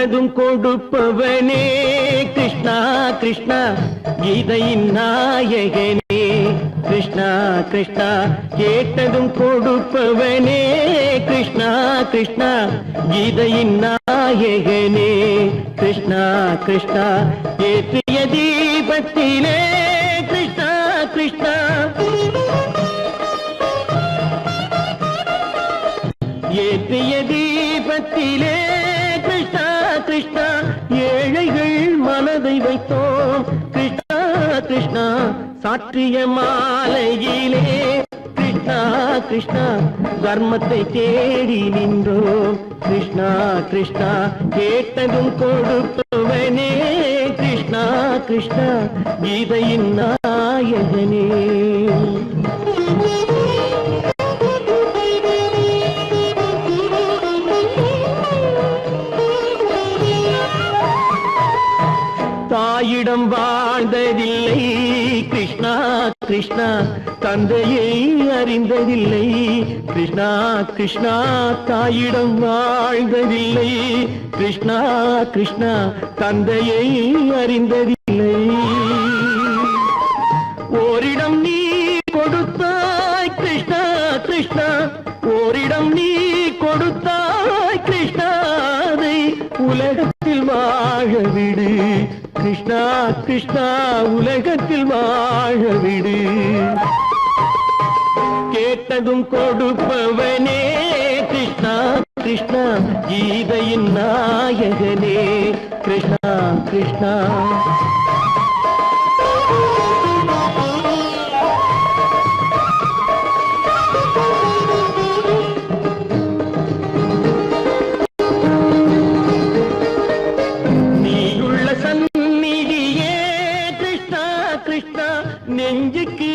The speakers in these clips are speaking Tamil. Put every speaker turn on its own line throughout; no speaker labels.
கேட்டதும் கொடுப்பவனே கிருஷ்ணா கிருஷ்ணா கீதையின் நாயகனே கிருஷ்ணா கிருஷ்ணா கேட்டதும் கொடுப்பவனே கிருஷ்ணா கிருஷ்ணா கீதையின் நாயகனே கிருஷ்ணா கிருஷ்ணா ஏற்றிய தீபத்திலே கிருஷ்ணா கிருஷ்ணா ஏற்றிய தீபத்திலே கிருஷ்ணா கிருஷ்ணா ஏழைகள் மனதை வைத்தோம் கிருஷ்ணா கிருஷ்ணா சாற்றிய மாலையிலே கிருஷ்ணா கிருஷ்ணா தர்மத்தை தேடி நின்றோம் கிருஷ்ணா கிருஷ்ணா கேட்டதும் கொடுப்பவனே கிருஷ்ணா கிருஷ்ணா கீதையின் நாயகனே தாயிடம் வாழ்ந்ததில்லை கிருஷ்ணா கிருஷ்ணா தந்தையை அறிந்ததில்லை கிருஷ்ணா கிருஷ்ணா தாயிடம் வாழ்ந்ததில்லை கிருஷ்ணா கிருஷ்ணா தந்தையை அறிந்ததில்லை ஓரிடம் நீ கொடுத்தாய் கிருஷ்ணா கிருஷ்ணா ஓரிடம் நீ கொடுத்தாய் கிருஷ்ணா அதை உலகத்தில் வாழ விடு கிருஷ்ணா கிருஷ்ணா உலகத்தில் வாழ விடு கேட்டதும் கொடுப்பவனே கிருஷ்ணா கிருஷ்ணா கீதையின் நாயகனே கிருஷ்ணா கிருஷ்ணா நெஞ்சுக்கு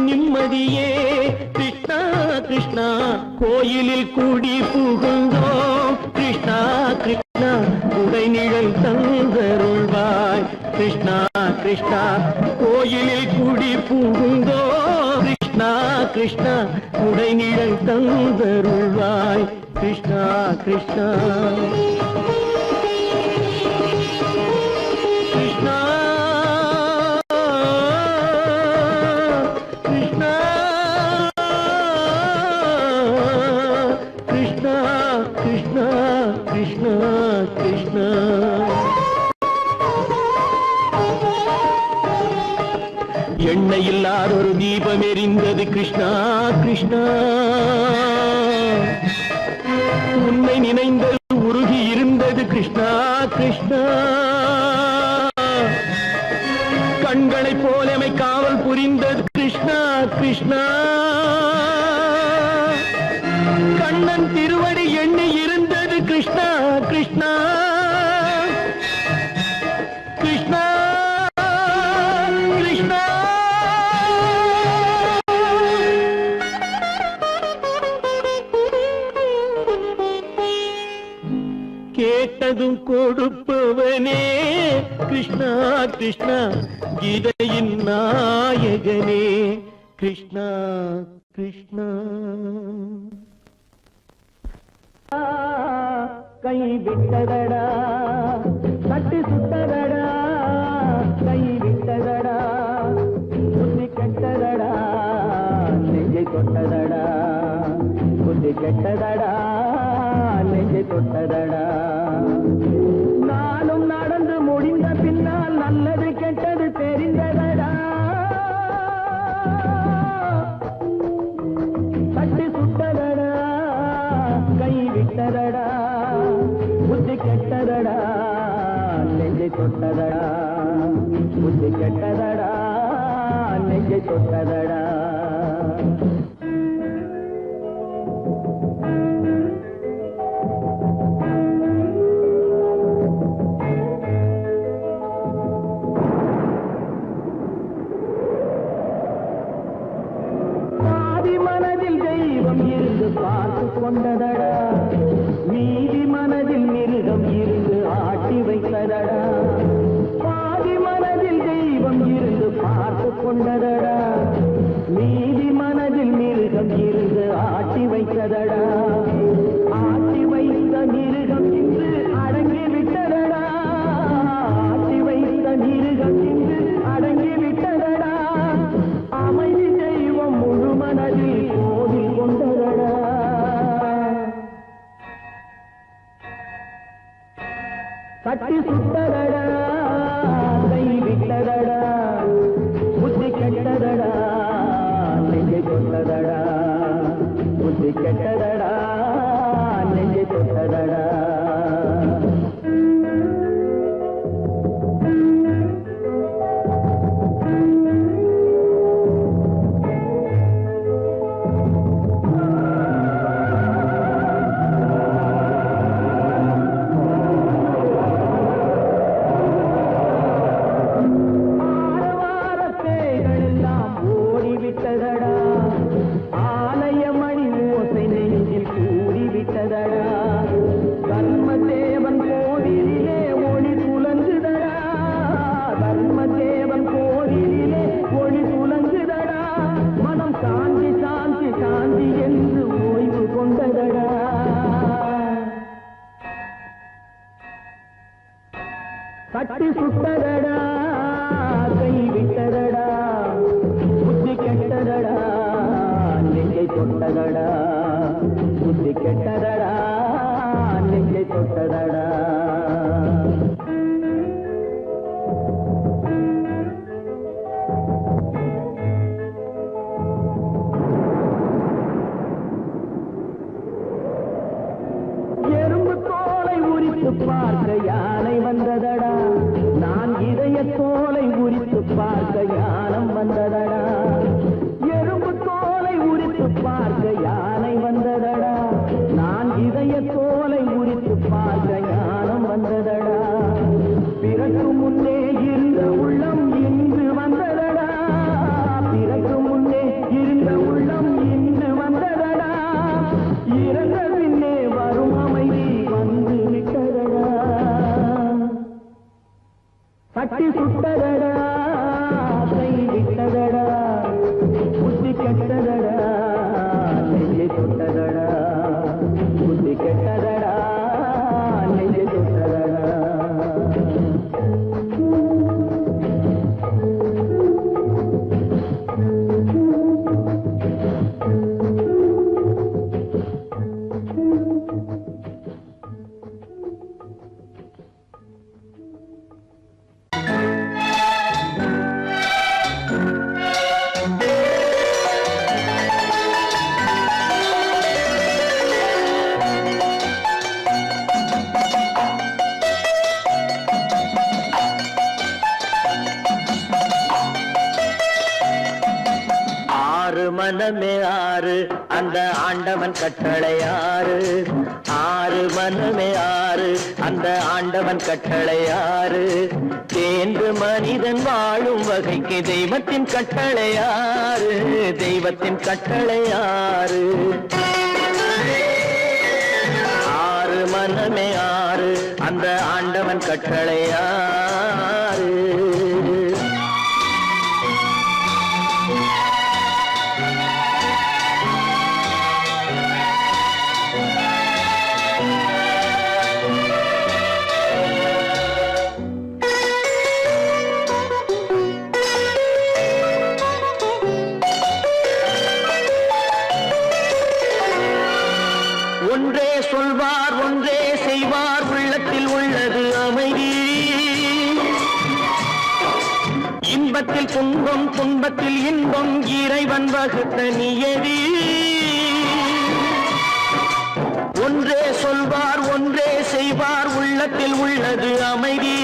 நிம்மதியே கிருஷ்ணா கிருஷ்ணா கோயிலில் கூடி புகுந்தோம் கிருஷ்ணா கிருஷ்ணா உடைநிழல் தந்தருள்வாய் கிருஷ்ணா கிருஷ்ணா கோயிலில் கூடி புகுந்தோம் கிருஷ்ணா கிருஷ்ணா உடைநிழல் தந்தருள்வாய் கிருஷ்ணா கிருஷ்ணா கிருஷ்ணா கிருஷ்ணா கிருஷ்ணா கிருஷ்ணா எண்ணெய் இல்லாத ஒரு தீபம் எரிந்தது கிருஷ்ணா கிருஷ்ணா உன்னை நினைந்தது உருகி இருந்தது கிருஷ்ணா கிருஷ்ணா கண்களை போலமை காவல் புரிந்தது கிருஷ்ணா கிருஷ்ணா கண்ணன் திருவடி எண்ணி இருந்தது கிருஷ்ணா கிருஷ்ணா கிருஷ்ணா கிருஷ்ணா கேட்டதும் கொடுப்பவனே கிருஷ்ணா கிருஷ்ணா கீதையின் நாயகனே கிருஷ்ணா கிருஷ்ணா கை விட்டதடா கட்டி சுட்டதடா கை விட்டதடா புத்தி கெட்டதடா நெஞ்சை தொட்டதடா புத்தி கெட்டதடா நெஞ்சை தொட்டதடா நானும் நடந்து முடிந்த பின்னால் நல்லது கெட்டது தெரிந்ததடா கட்டி சுட்டதடா கை விட்டதடா புத்தி கெட்டதடா நெஞ்சை தொட்டதடா புத்தி கெட்டதடா நெஞ்சை தொட்டதடா பாதி மனதில் தெய்வம் இருந்து பார்த்து கொண்டதடா மீதி மனதில் மிருகம் இருந்து ஆட்டி வைத்ததடா பாதி மனதில் தெய்வம் இருந்து பார்த்து கொண்டதடா மீதி மனதில் மிருகம் இருந்து ஆட்டி வைத்ததடா ஆட்டி வைத்த மிருகம் இன்று அடங்கி விட்டதடா தட்டி சுட்டதடா கை விட்டதடா புத்தி கெட்டதடா நெஞ்சை தொட்டதடா புத்தி கெட்டதடா நெஞ்சை தொட்டதடா தட்டி சுட்டதடா கை விட்டதடா புத்தி கெட்டதடா நெஞ்சை தொட்டதடா புத்தி கெட்டதடா நெஞ்சை தொட்டதடா எறும்பு தோலை உரித்து பார்க்க யானை வந்ததடா நான் இதய தோலை உரித்து பார்க்க யானம் வந்ததடா எறும்பு தோலை உரித்து பார்க்க யானை வந்ததடா நான் இதய தோலை உரித்து பார்க்க யானம் வந்ததடா பிறகு முன்னே இருந்த உள்ளம் இன்று வந்ததடா பிறகு முன்னே இருந்த உள்ளம் இன்று வந்ததடா இறந்த பின்னே வரும் அமைதி வந்து விட்டதடா தட்டி சுட்டதடா கை விட்டதடா புத்தி கெட்டதடா நெஞ்சை தொட்டதடா புத்தி கெட்டதடா நெஞ்சை தொட்டதடா மனமே ஆறு அந்த ஆண்டவன் கட்டளை ஆறு ஆறு மனமே ஆறு அந்த ஆண்டவன் கட்டளை ஆறு தேர்ந்து மனிதன் வாழும் வகைக்கு தெய்வத்தின் கட்டளை ஆறு தெய்வத்தின் கட்டளை ஆறு ஆறு மனமே ஆறு அந்த ஆண்டவன் கட்டளை ஆறு ஒன்றே சொல்வார் ஒன்றே செய்வார் உள்ளத்தில் உள்ளது அமைதி இன்பத்தில் துன்பம் துன்பத்தில் இன்பம் இறைவன் வகுத்த நியதி ஒன்றே சொல்வார் ஒன்றே செய்வார் உள்ளத்தில் உள்ளது அமைதி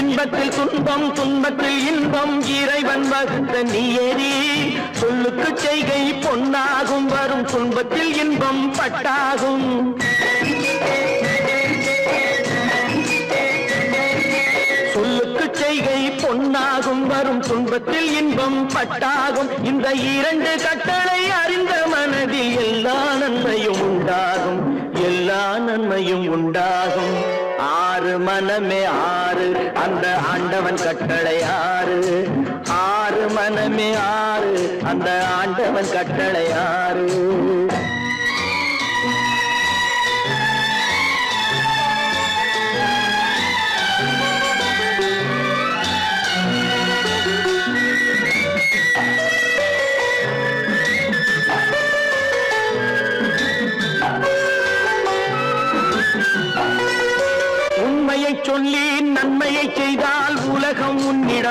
இன்பத்தில் துன்பம் துன்பத்தில் இன்பம் இறைவன் வகுத்த நியதி சொல்லுக்கு செய்கை பொன்னாகும் வரும் துன்பத்தில் இன்பம் பட்டாகும் சொல்லுக்கு செய்கை பொன்னாகும் வரும் துன்பத்தில் இன்பம் பட்டாகும் இந்த இரண்டு கட்டளை அறிந்த மனதில் எல்லா நன்மையும் உண்டாகும் எல்லா நன்மையும் உண்டாகும் ஆறு மனமே ஆறு அந்த ஆண்டவன் கட்டளை ஆறு ஆறு மனமே ஆறு அந்த ஆண்டவன் கட்டளை ஆறு சொல்லி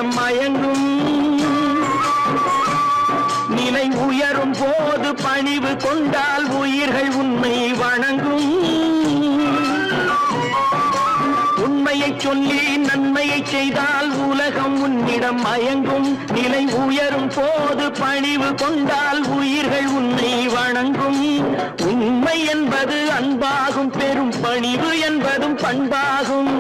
உன்னிடம் மயங்கும் நிலை உயரும் போது பணிவு கொண்டால் உயிர்கள் உன்னை வணங்கும் உண்மையை சொல்லி நன்மையை செய்தால் உலகம் உன்னிடம் மயங்கும் நிலை உயரும் போது பணிவு கொண்டால் உயிர்கள் உன்னை வணங்கும் உண்மை என்பது அன்பாகும் பெரும் பணிவு என்பதும் பண்பாகும்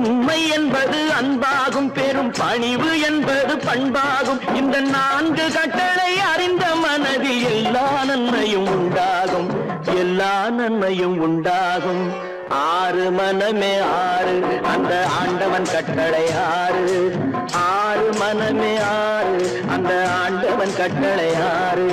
உண்மை என்பது அன்பாகும் பெரும் பணிவு என்பது பண்பாகும் இந்த 4 கட்டளை அறிந்த மனதில் எல்லா நன்மையும் உண்டாகும் எல்லா நன்மையும் உண்டாகும் 6 மனமே 6 அந்த ஆண்டவன் கட்டளை 6 6 மனமே 6 அந்த ஆண்டவன் கட்டளை 6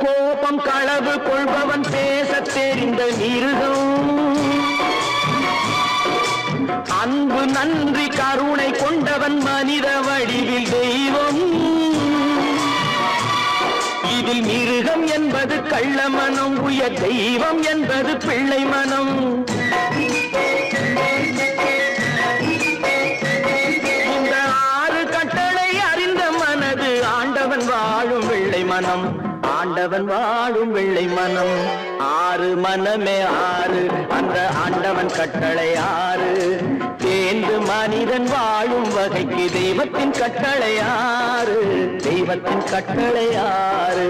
கோபம் களவு கொள்பவன் பேசத் தெரிந்த மிருகம் அன்பு நன்றி கருணை கொண்டவன் மனித வடிவில் தெய்வம் இதில் மிருகம் என்பது கள்ள மனம் உயர் தெய்வம் என்பது பிள்ளை மனம் இந்த 6 கட்டளை அறிந்த மனது ஆண்டவன் வாழும் வெள்ளை மனம் ஆண்டவன் வாழும் வெள்ளை மனம் 6 மனமே 6 அந்த ஆண்டவன் கட்டளை 6 தேர்ந்து மனிதன் வாழும் வகைக்கு தெய்வத்தின் கட்டளை 6 தெய்வத்தின் கட்டளை 6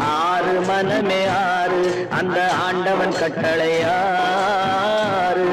6 மனமே 6 அந்த ஆண்டவன் கட்டளை 6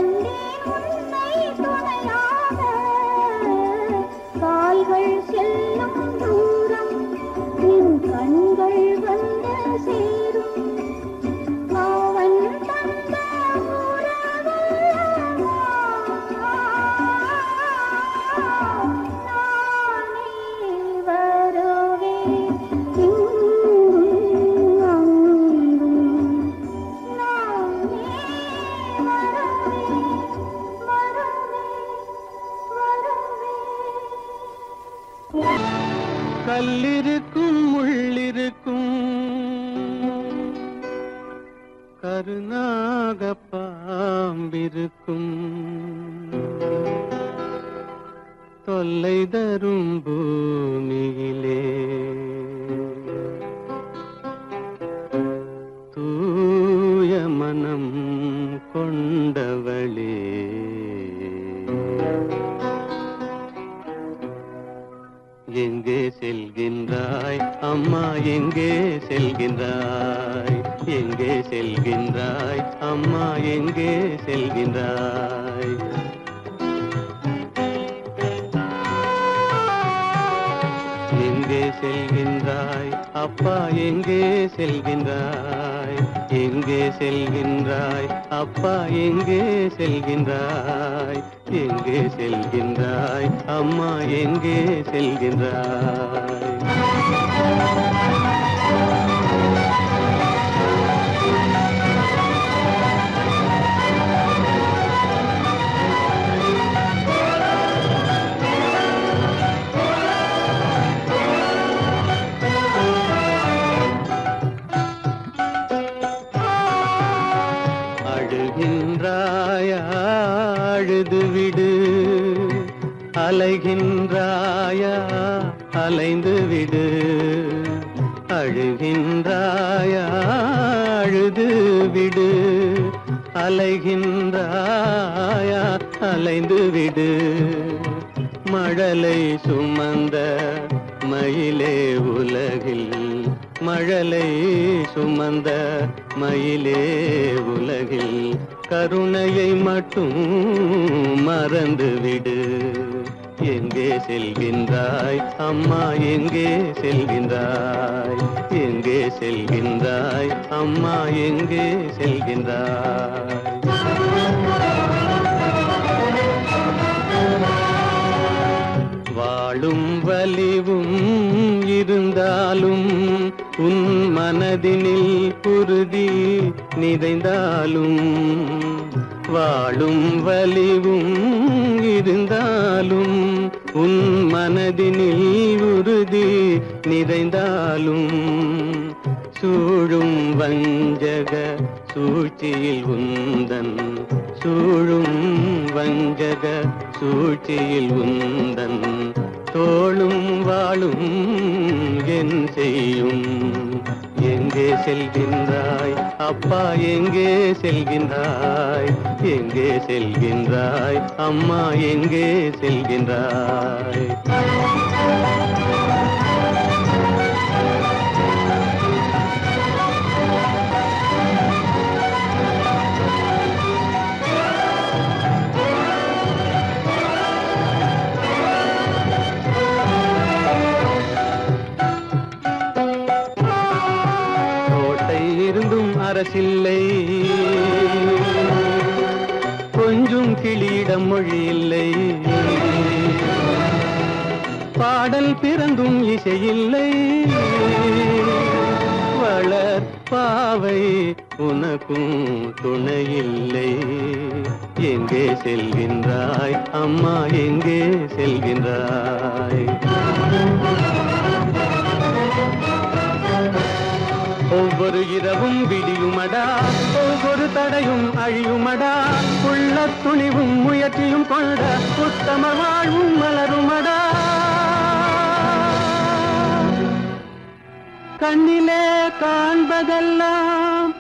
கண்டேன் உன்னை துணையாக கால்கள் செல்லும் தூரம் என் கண்கள் வந்து சேரும் அவன் தந்த உறவல்லவா நானே வருவேன் இங்கும் அங்கும் நானே வருவேன்
கல்லிருக்கும் முள்ளிருக்கும் கருநாக பாம்பிருக்கும் தொல்லை தரும் பூமியிலே தூய மனம் கொண்டவளே எங்கே செல்கின்றாய் அம்மா எங்கே செல்கின்றாய் எங்கே செல்கின்றாய் அம்மா எங்கே செல்கின்றாய் எங்கே செல்கின்றாய் அப்பா எங்கே செல்கின்றாய் எங்கே செல்கின்றாய் அப்பா எங்கே செல்கின்றாய் எங்கே செல்கின்றாய் அம்மா எங்கே செல்கின்றாய் அழுகின்றாயா அழுது விடு அலைகின்றாயா அலைந்து விடு அழுகின்றாயா அழுது விடு அலைகின்றாயா அலைந்து விடு மழலை சுமந்த மயிலே உலகில் மழலை சுமந்த மயிலே உலகில் கருணையை மட்டும் மறந்துவிடு எங்கே செல்கின்றாய் அம்மா எங்கே செல்கின்றாய் எங்கே செல்கின்றாய் அம்மா எங்கே செல்கின்றாய் வாழும் வலிவும் இருந்தாலும் உன் மனதினில் உறுதி நிறைந்தாலும் வாழும் வலிவும் இருந்தாலும் உன் மனதினில் உறுதி நிறைந்தாலும் சூழும் வஞ்சக சூழ்ச்சியில் உந்தன் சூழும் வஞ்சக சூழ்ச்சியில் உந்தன் தோளும் வாழும் என் செய்யும் எங்கே செல்கின்றாய் அப்பா எங்கே செல்கின்றாய் எங்கே செல்கின்றாய் அம்மா எங்கே செல்கின்றாய் இருந்தும் அரசில்லை கொஞ்சம் கிளியிடம் மொழி இல்லை பாடல் பிறந்தும் இசையில்லை வளர் பாவை உனக்கும் துணையில்லை எங்கே செல்கின்றாய் அம்மா எங்கே செல்கின்றாய் ஒவ்வொரு இரவும் விடியுமடா ஒவ்வொரு தடையும் அழியுமடா உள்ள துணிவும் முயற்சியும் கொண்ட உத்தம வாழ்வும் மலருமடா கண்ணிலே காண்பதெல்லாம்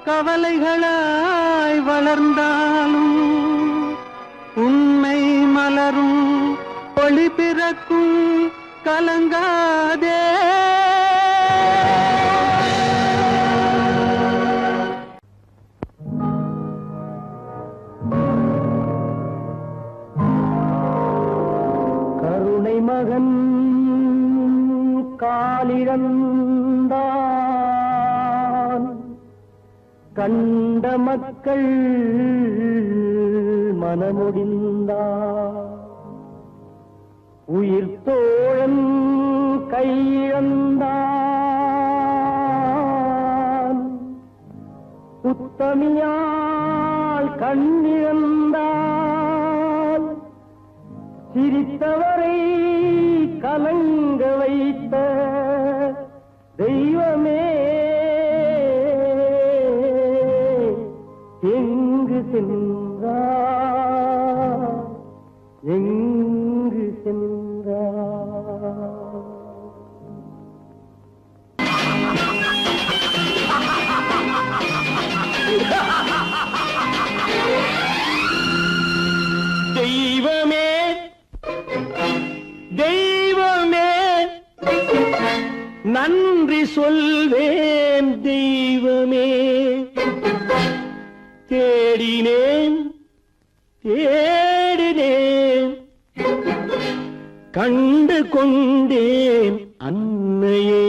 கவலைகளாய் வளர்ந்தாலும் உண்மை மலரும் ஒளி பிறக்கும் கலங்காதே. மகன் காலிழந்தான் கண்ட மக்கள் மனமுடிந்தான் உயிர் தோழன் கையிழந்தான் உத்தமியால் கண்ணிழந்தால் சிரித்தவரை கலங்க வைத்த தெய்வமே எங்கு சென்றார் எங்கு சென்றார் தெய்வமே தெய்வமே நன்றி சொல்வேன் தெய்வமே தேடினேன் தேடினேன் கண்டு கொண்டேன் அன்னையை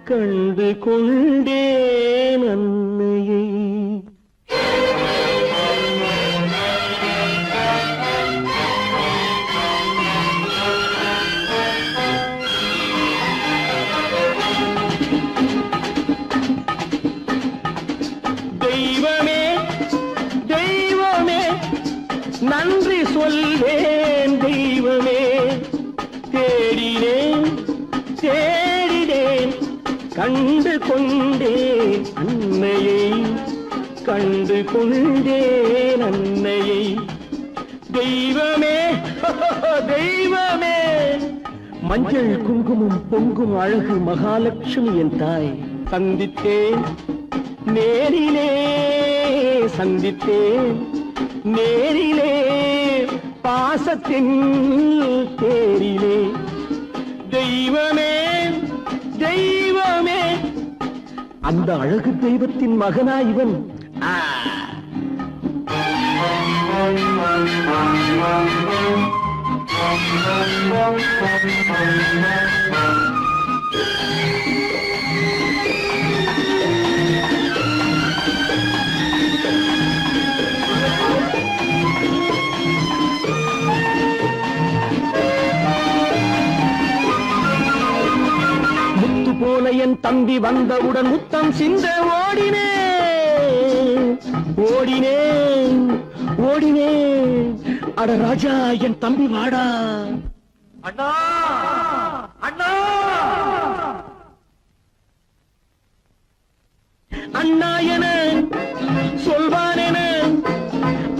கண்டு கொண்டேன் அன்னையை தெய்வமே தெய்வமே நன்றி சொல்வேன் தெய்வமே தேடினேன் தேடினேன் கண்டு கொண்டேன் அன்னையை கண்டு கொண்டேன் அன்னையை தெய்வமே தெய்வமே மஞ்சள் குங்குமம் பொங்கும் அழகு மகாலட்சுமி என் தாய் சந்தித்தேன் நேரிலே சந்தித்தேன் நேரிலே பாசத்தின் தேரிலே தெய்வமே தெய்வமே அந்த அழகு தெய்வத்தின் மகனா இவன் போல என் தம்பி வந்தவுடன் முத்தம் சிந்த ஓடினேன் ஓடினேன் ஓடினேன் அட ராஜா என் தம்பி வாடா அண்ணா அண்ணா அண்ணா என சொல்வானென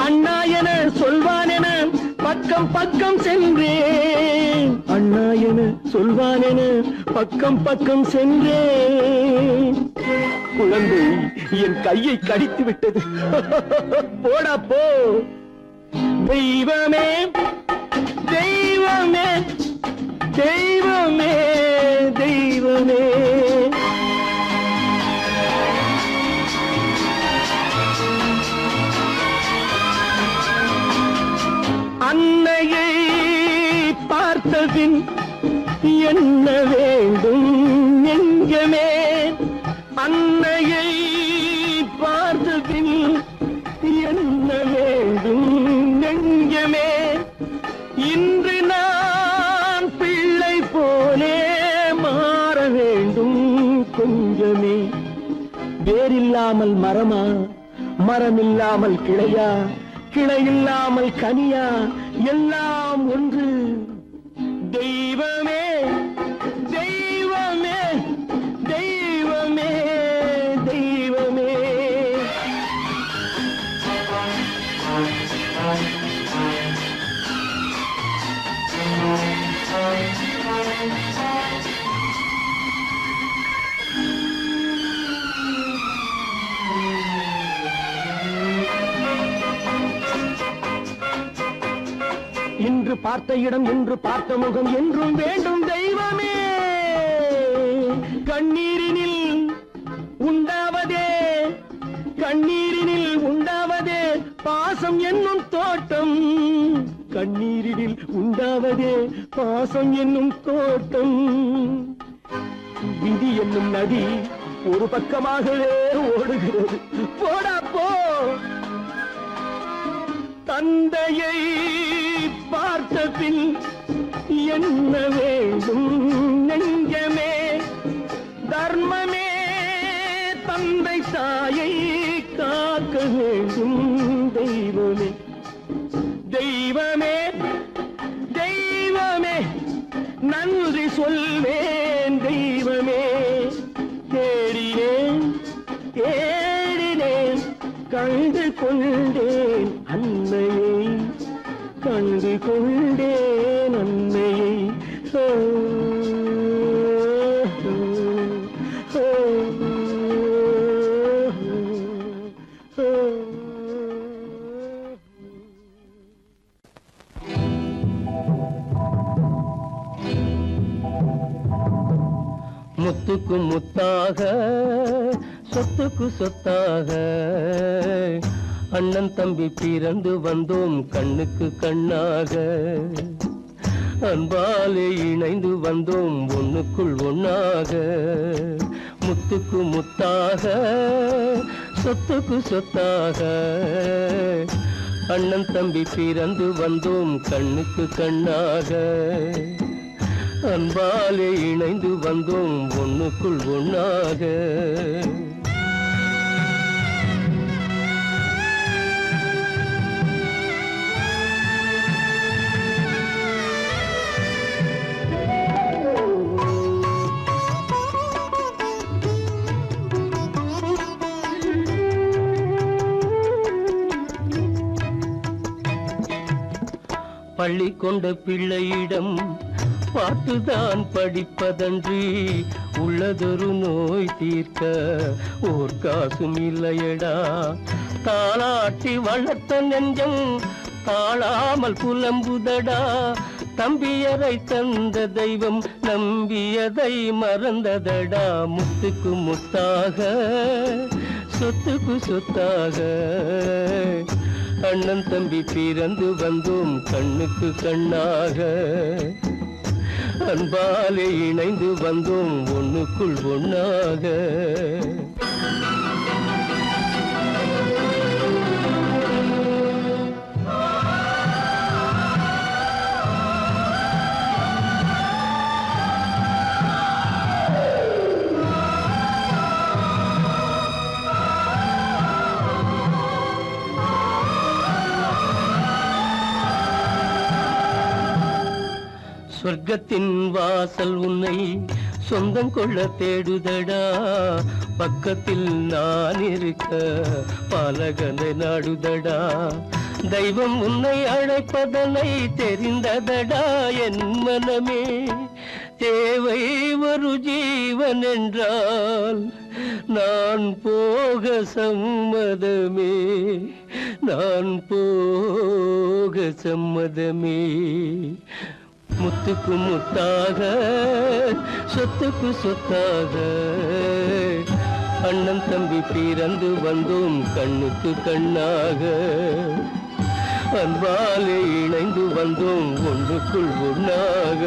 அண்ணா என சொல்வானென பக்கம் பக்கம் சென்றேன் அண்ணா என சொல்வானென பக்கம் பக்கம் சென்றேன் குழந்தை என் கையை கடித்து விட்டது போடா போ தெய்வமே தெய்வமே தெய்வமே தெய்வமே அன்னையை பார்த்தபின் என்ன வேண்டும் நெஞ்சமே அன்னையை பார்த்தபின் என்ன வேண்டும் நெஞ்சமே இன்று நான் பிள்ளை போலே மாற வேண்டும் கொஞ்சமே வேரில்லாமல் மரமா மரமில்லாமல் கிளையா கிளையில்லாமல் கனியா எல்லாம் ஒன்று தெய்வமே தெய்வமே தெய்வமே தெய்வமே இன்று பார்த்த இடம் இன்று பார்த்த முகம் என்றும் வேண்டும் தெய்வமே கண்ணீரினில் உண்டாவதே கண்ணீரினில் உண்டாவதே பாசம் என்னும் தோட்டம் கண்ணீரில் உண்டாவதே பாசம் என்னும் தோட்டம். விதி என்னும் நதி ஒரு பக்கமாகவே ஓடுகிறது. போடா போ. தந்தையை பார்த்த பின் என்ன வேண்டும் நெஞ்சமே? தர்மமே தந்தை தாயை காக்க வேண்டும். தெய்வமே தெய்வமே தெய்வமே நன்றி சொல்வேன். தெய்வமே தேடினேன் தேடினேன் கண்டு கொண்டேன் அன்னையை, கண்டு கொண்டேன் அன்னையை. ஓ, ஓ, ஓ, ஓ. முத்துக்கு முத்தாக சொத்துக்கு சொத்தாக அண்ணன் தம்பி பிறந்து வந்தோம் கண்ணுக்கு கண்ணாக. அன்பாலே இணைந்து வந்தோம் ஒண்ணுக்குள் ஒண்ணாக. முத்துக்கு முத்தாக சொத்துக்கு சொத்தாக அண்ணன் தம்பி பிறந்து வந்தோம் கண்ணுக்கு கண்ணாக. அன்பாலே இணைந்து வந்தோம் ஒண்ணுக்குள் ஒண்ணாக. பள்ளி கொண்ட பிள்ளையிடம் பார்த்துதான் படிப்பதன்றி உள்ளதொரு நோய் தீர்க்க ஓர் காசும் இல்லையடா. தாளாட்டி வளர்த்த நெஞ்சம் தாழாமல் புலம்புதடா. தம்பியரை தந்த தெய்வம் நம்பியதை மறந்ததடா. முத்துக்கு முத்தாக சொத்துக்கு சொத்தாக அண்ணன் தம்பி பிறந்து வந்தோம் கண்ணுக்கு கண்ணாக. அன்பாலே இணைந்து வந்தோம் ஒண்ணுக்குள் ஒண்ணாக. சொர்க்கத்தின் வாசல் உன்னை சொந்தம் கொள்ள தேடுதடா. பக்கத்தில் நான் இருக்க பாலகனை நாடுதடா. தெய்வம் உன்னை அழைப்பதனை தெரிந்ததடா என் மனமே. தேவை ஒரு ஜீவன் என்றால் நான் போக சம்மதமே, நான் போக சம்மதமே. முத்துக்கு முத்தாக சொத்துக்கு சொத்தாக அண்ணன் தம்பி பிறந்து வந்தோம் கண்ணுக்கு கண்ணாக. அன்பாலே இணைந்து வந்தோம் ஒன்றுக்குள் ஒண்ணாக.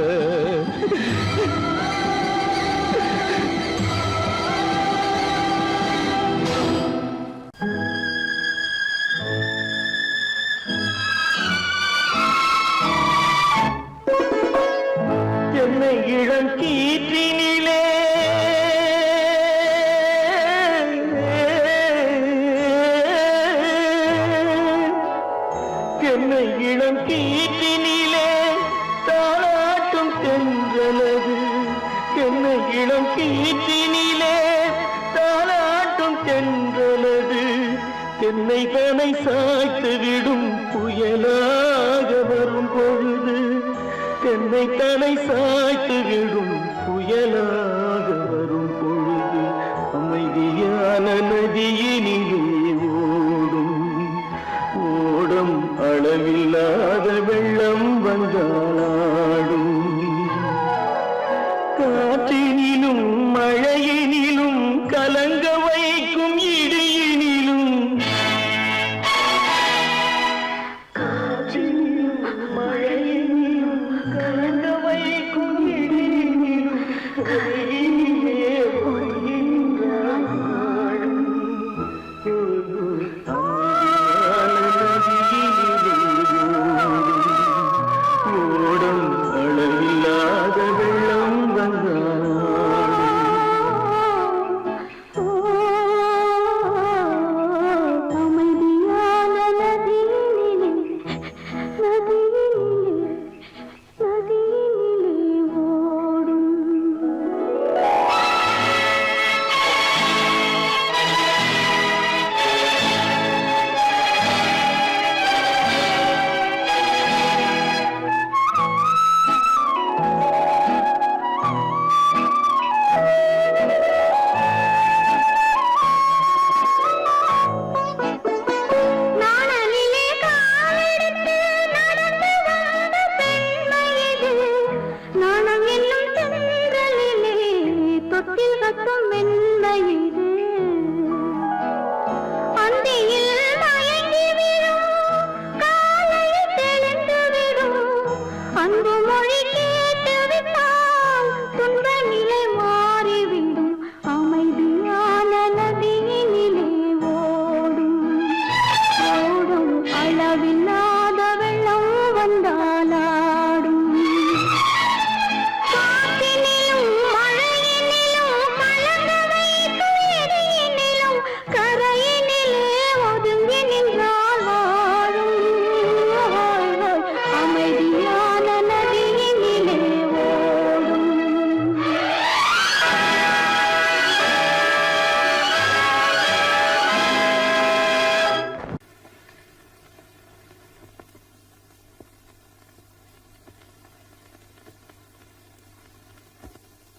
இளம் கீற்றினிலே என்னை இளம் கீற்றினிலே தாளாட்டும் தென்றலது. என்னை இளம் கீற்றினிலே தாளாட்டும் தென்றலது. என்னை தனை சாய்த்து விடும் புயலாக வரும் பொழுது, என்னை தலை சாய்த்து விடும் புயலாக வரும் பொழுது, அமைதியான நதியினிலே ஓடும் ஓடும் அளவில்லாத வெள்ளம் வந்தாடும். காற்றினிலும் மழையினிலும் கலங்க வைக்கும் இடியினிலும், காற்றினிலும்
அளவில்லாத வெள்ளம் வந்தாலாடும் காற்றினிலும் மழையினிலும் கலங்க வைக்கும் இடியினிலும் கரையினிலே ஒதுங்கி நின்றால் வாழும் அமைதியான நதியினிலே ஓடும்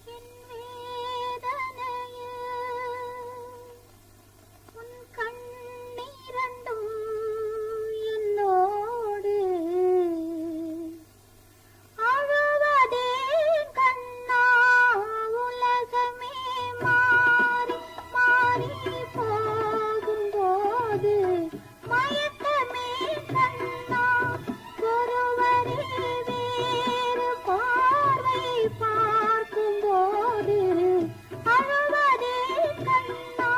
என் வேதனையே உன் கண்ணீரண்டும் என்னோடு அழுவதே கண்ணா உலகமே மாறி மாறி போகும்போது மயக்கமே கண்ணா ஒருவரே வேறு பார்வை பார்க்கும்போது அழுவதே கண்ணா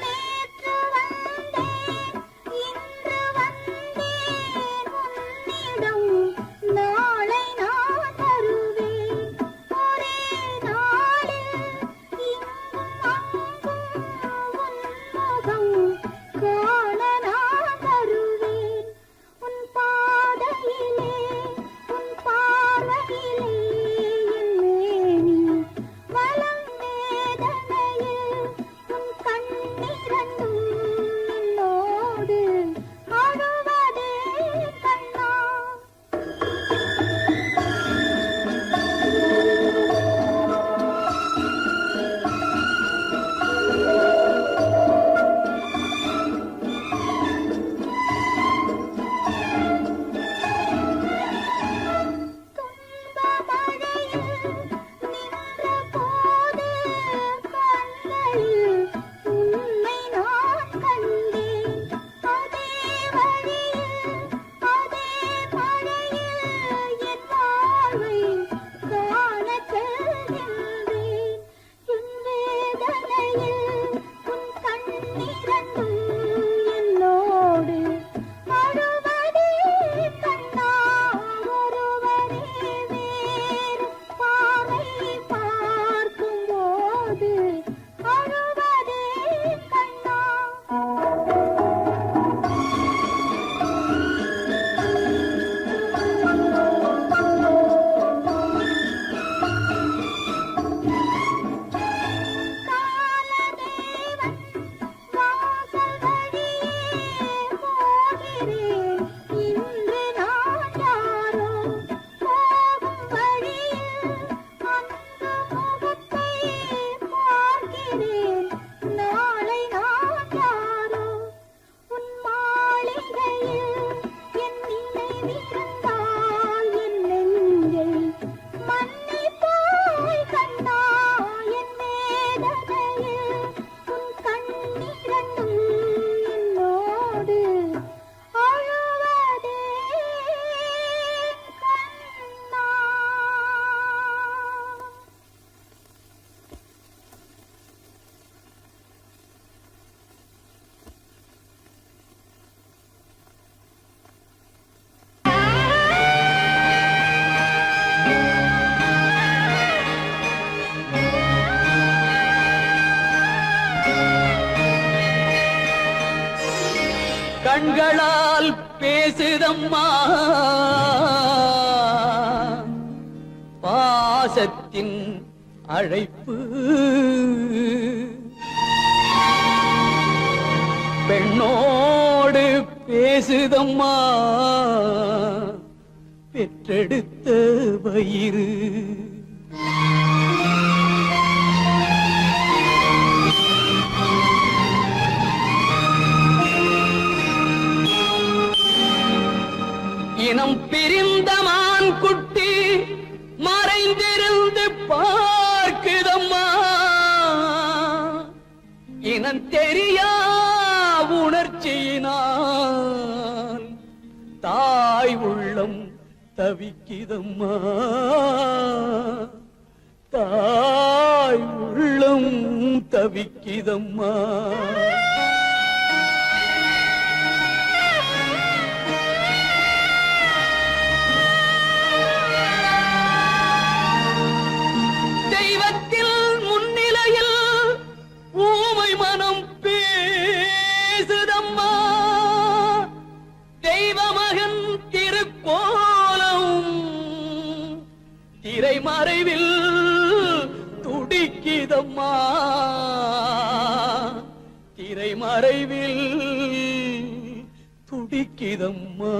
நேற்று வந்தேன் இன்று வந்தேன் உன்னிடம் நாளை நான் தருவேன் ஒரே நாளில் இங்கும் அங்கும் உன் முகம் காண நான் தருவேன் உன் பாதையிலே உன் பார்வையிலே என் மேனி வலம் வேதனையில் உன் கண்ணீரண்டும் என்னோடு அழுவதே கண்ணா துன்ப மழையில் நின்ற போது கண்களில் உன்னை நான் கண்டேன் அதே வழியில் அதே மழையில் என் வாழ்வை காணச் செல்கின்றேன் என் வேதனையில் உன் கண்ணீரண்டும் என்னோடு அழுவதே கண்ணா ஒருவரே வேறு பார்வை பார்க்கும்போது அழுவதே கண்ணா காலதேவன் வாசல் வழியே போகிறேன் இன்று நான் யாரோ போகும் வழியில் அந்த முகத்தை பார்க்கிறேன் நாளை நான் யாரோ உன் மாளிகையில் என் நினைவிருந்தால் என் நெஞ்சை மன்னிப்பாய் கண்ணா என் வேதனையில் உன் கண்ணீரண்டும் என்னோடு அழுவதே கண்ணா
கண்களால் பேசுதம்மா பாசத்தின் அழைப்பு பெண்ணோடு பேசுதம்மா பெற்றெடுத்த வயிறு இனம் பிரிந்த மான் குட்டி மறைந்திருந்து பார்க்குதம்மா இனம் தெரியா உணர்ச்சியினால் தாய் உள்ளம் தவிக்கிதம்மா தாய் உள்ளம் தவிக்கிதம்மா தெய்வத்தில் முன்னிலையில் ஊமை மனம் பேசுதம்மா தெய்வமகன் திருக்கோலம் திரைமறைவில் துடிக்கிதம்மா திரைமறைவில் துடிக்கிதம்மா